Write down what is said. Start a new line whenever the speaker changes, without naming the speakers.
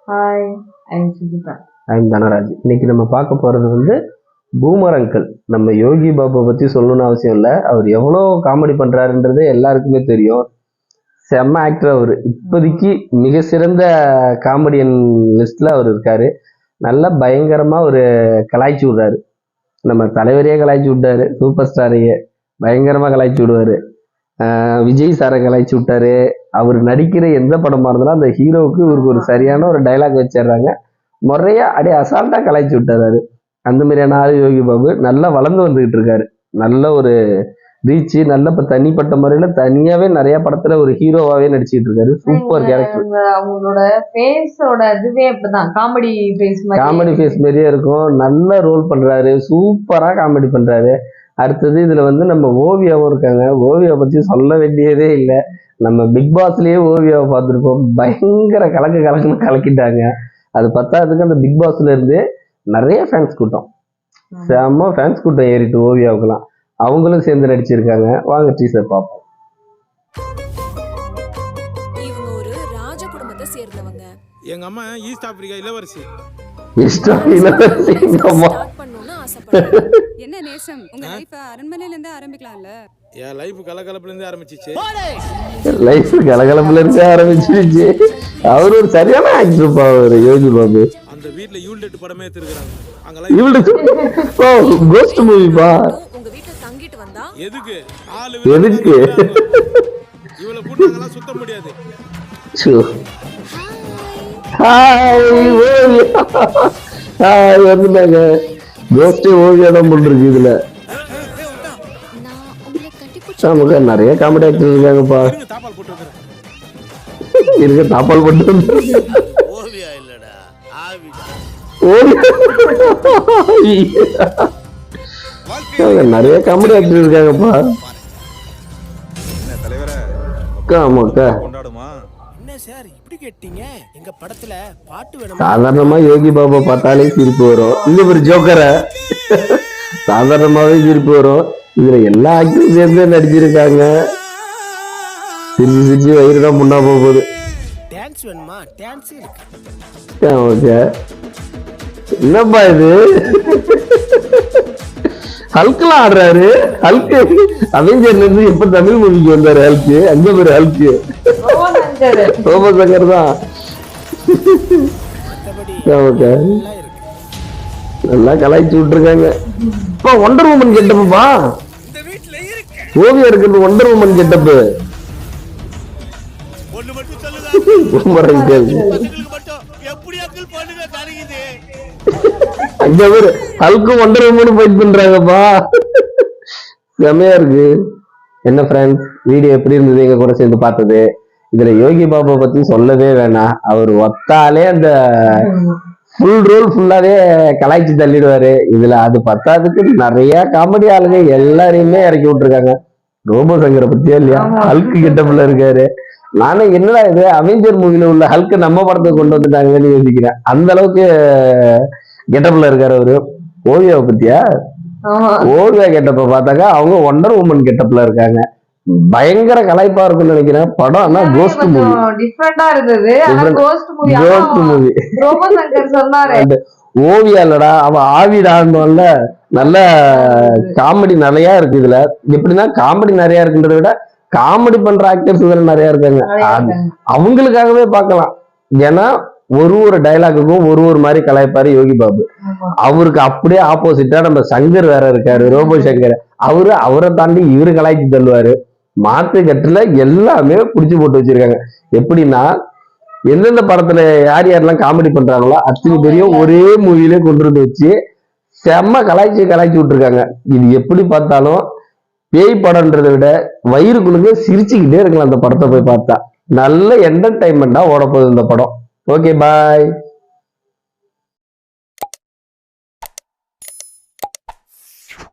Hi, I'm Sujitha.
I'm Dhanraj. இன்னைக்கு நம்ம பார்க்க போறது வந்து பூமர் அங்கிள். நம்ம யோகி பாபா பத்தி சொல்லணும்னு அவசியம் இல்லை. அவர் எவ்வளோ காமெடி பண்றாருன்றது எல்லாருக்குமே தெரியும். செம்ம ஆக்டர் அவர். இப்போதைக்கு மிக சிறந்த காமெடியன் லிஸ்ட்ல அவர் இருக்காரு. நல்லா பயங்கரமா ஒரு கலாய்ச்சி விடுறாரு. நம்ம தலைவரையே கலாய்ச்சி விட்டாரு, சூப்பர் ஸ்டாரையே பயங்கரமா கலாய்ச்சி விடுவாரு. விஜய் சாரை கலாய்ச்சி விட்டாரு. அவர் நடிக்கிற எந்த படமா இருந்தாலும் அந்த ஹீரோவுக்கு இவருக்கு ஒரு சரியான ஒரு டைலாக் வச்சிடுறாங்க. முறையா அப்படியே அசால்ட்டா கலாய்ச்சி விட்டுறாரு. அந்த மாதிரியான ஆளு யோகி பாபு. நல்லா வளர்ந்து வந்துகிட்டு இருக்காரு. நல்ல ஒரு ரீச். நல்ல இப்ப தனிப்பட்ட முறையில தனியாவே நிறைய படத்துல ஒரு ஹீரோவாவே நடிச்சிட்டு இருக்காரு. Super character.
அவங்களோட ஃபேஸோட இதுவே அப்படிதான், காமெடி ஃபேஸ்
மாதிரியே இருக்கும். நல்ல ரோல் பண்றாரு. சூப்பரா காமெடி பண்றாரு. அடுத்தது இதுல வந்து நம்ம ஓவியாவும் இருக்காங்க. ஓவியா பத்தி சொல்ல வேண்டியதே இல்லை. நம்ம பிக் பாஸ்லயே ஓவியாவை பார்த்துருப்போம். பயங்கர கலக்குன்னு கலக்கிட்டாங்க. அது பத்தாததுக்கு அந்த பிக் பாஸ்ல இருந்து நிறைய ஃபேன்ஸ் கூட்டம், செம்ம ஃபேன்ஸ் கூட்டம் ஏறிட்டு ஓவியாவுக்குலாம். அவங்களும் சேர்ந்து நடிச்சிருக்காங்க. வாங்க டீசர் பார்ப்போம்.
இவங்க ஒரு ராஜ குடும்பத்தை சேர்ந்தவங்க.
எங்க அம்மா ஈஸ்ட் ஆப்பிரிக்கா இளவரசி.
என்ன நேசம், உங்க லைஃப் அரண்மனையில இருந்து ஆரம்பிக்கலாம்ல?
என் லைஃப் கலகலப்புல இருந்து ஆரம்பிச்சிச்சு.
அவர் ஒரு சரியான ஆக்டர்ப்பா அவரு யோகி பாபு.
அந்த வீட்ல யூல்டெட் படமே எடுத்துறாங்க.
கோஸ்ட் மூவிப்பா.
உங்க வீட்ல தங்கிட்டு வந்தா
எதுக்கு
எதுக்கு
இவள கூட்டங்களா சுத்த முடியாது.
ஹாய் வந்துட்டாங்க. கோஸ்டே ஓவியா தான் போட்டுருக்கு இதுல. நமக்கு நிறைய காமெடி ஆக்டர் இருக்காங்கப்பா. இருக்க தாப்பால் போட்டு
ஓவியா இல்லடா ஆவிடா.
நிறைய காமெடி ஆக்டர் இருக்காங்கப்பா. ஆமாக்கா. சாதாரணமா யோகி பாபா பார்த்தாலே சிரிப்பு வரும். இந்த ஒரு ஜோக்கரை சாதாரணமாவே சிரிப்பு வரும். இதுல எல்லா ஆக்டரும் சேர்ந்து நடிச்சிருக்காங்க. சிரிச்சு வயிறு தான் முன்னா போகுது. என்னப்பா இது? ஹல்க்லாம் ஆடுறாரு. ஹல்கு அவெஞ்சர்ல இருந்து எப்ப தமிழ் மூவிக்கு வந்தாரு ஹல்கு? அங்க பேரு ஹல்கு சோமசங்கர் தான். நல்லா கலாய்ச்சி விட்டுருக்காங்க. Wonder woman கெட்டப்பா. ஓவியா இருக்கிறது ஒண்டர் உமன் கெட்டப்பு. அங்க பேரு ஹல்கு ஒண்டர் உமன் ஃபைட் பண்றாங்கப்பா. செமையா இருக்கு. என்ன ஃப்ரெண்ட்ஸ், வீடியோ எப்படி இருந்தது? எங்க கூட சேர்ந்து பார்த்தது. இதுல யோகி பாபா பத்தி சொல்லவே வேணாம். அவர் ஒத்தாலே அந்த ஃபுல் ரோல் ஃபுல்லாவே கலாய்ச்சி தள்ளிடுவாரு. இதுல அது பத்தாதுக்கு நிறைய காமெடி ஆளுங்க எல்லாரையுமே இறக்கி விட்டுருக்காங்க. ரோபோ சங்கரை பத்தியா இல்லையா? ஹல்கு கெட்டப்ல இருக்காரு. நானும் என்னடா இது அவெஞ்சர் மூவில உள்ள ஹல்கு நம்ம படத்தை கொண்டு வந்துட்டாங்கன்னு யோசிக்கிறேன். அந்த அளவுக்கு கெட்டப்ல இருக்காரு அவரு. ஓவியாவை பத்தியா? ஓவியா கெட்டப்ப பார்த்தாக்கா அவங்க ஒண்டர் உமன் கெட்டப்ல இருக்காங்க. பயங்கர கலாய்ப்பா இருக்கும்னு நினைக்கிறேன் படம். ஆனா கோஸ்ட் மூவி
டிஃபரெண்டா இருந்தது. கோஸ்ட் மூவி ரோபோ சங்கர் சொன்னாரு.
ஓவியா இல்லடா அவன் ஆவிடான்ல. நல்ல காமெடி நிறைய இருக்கு இதுல. எப்படின்னா காமெடி நிறைய இருக்குன்றத விட காமெடி பண்ற ஆக்டர்ஸ் இதுல நிறைய இருக்காங்க. அவங்களுக்காகவே பார்க்கலாம். ஏன்னா ஒரு டைலாக்குக்கும் ஒரு மாதிரி கலாய்ப்பாரு யோகி பாபு. அவருக்கு அப்படியே ஆப்போசிட்டா நம்ம சங்கர் வேற இருக்காரு, ரோபோ சங்கர். அவரை தாண்டி இவரு கலாய்ச்சி தள்ளுவாரு. மாத்து கட்டுல எல்லாமே புடிச்சு போட்டு வச்சிருக்காங்க. எப்படின்னா எந்தெந்த படத்துல யார் யாரெல்லாம் காமெடி பண்றாங்களோ அத்தனை பேரையும் ஒரே மூவிலே கொண்டு வந்து வச்சு செம்ம கலாய்ச்சி விட்டுருக்காங்க. இது எப்படி பார்த்தாலும் பேய் படம்ன்றதை விட வயிறுக்குள்ளுங்க சிரிச்சுக்கிட்டே இருக்கலாம் அந்த படத்தை போய் பார்த்தா. நல்ல என்டர்டைன்மெண்டா ஓட போகுது இந்த படம். ஓகே, பாய்.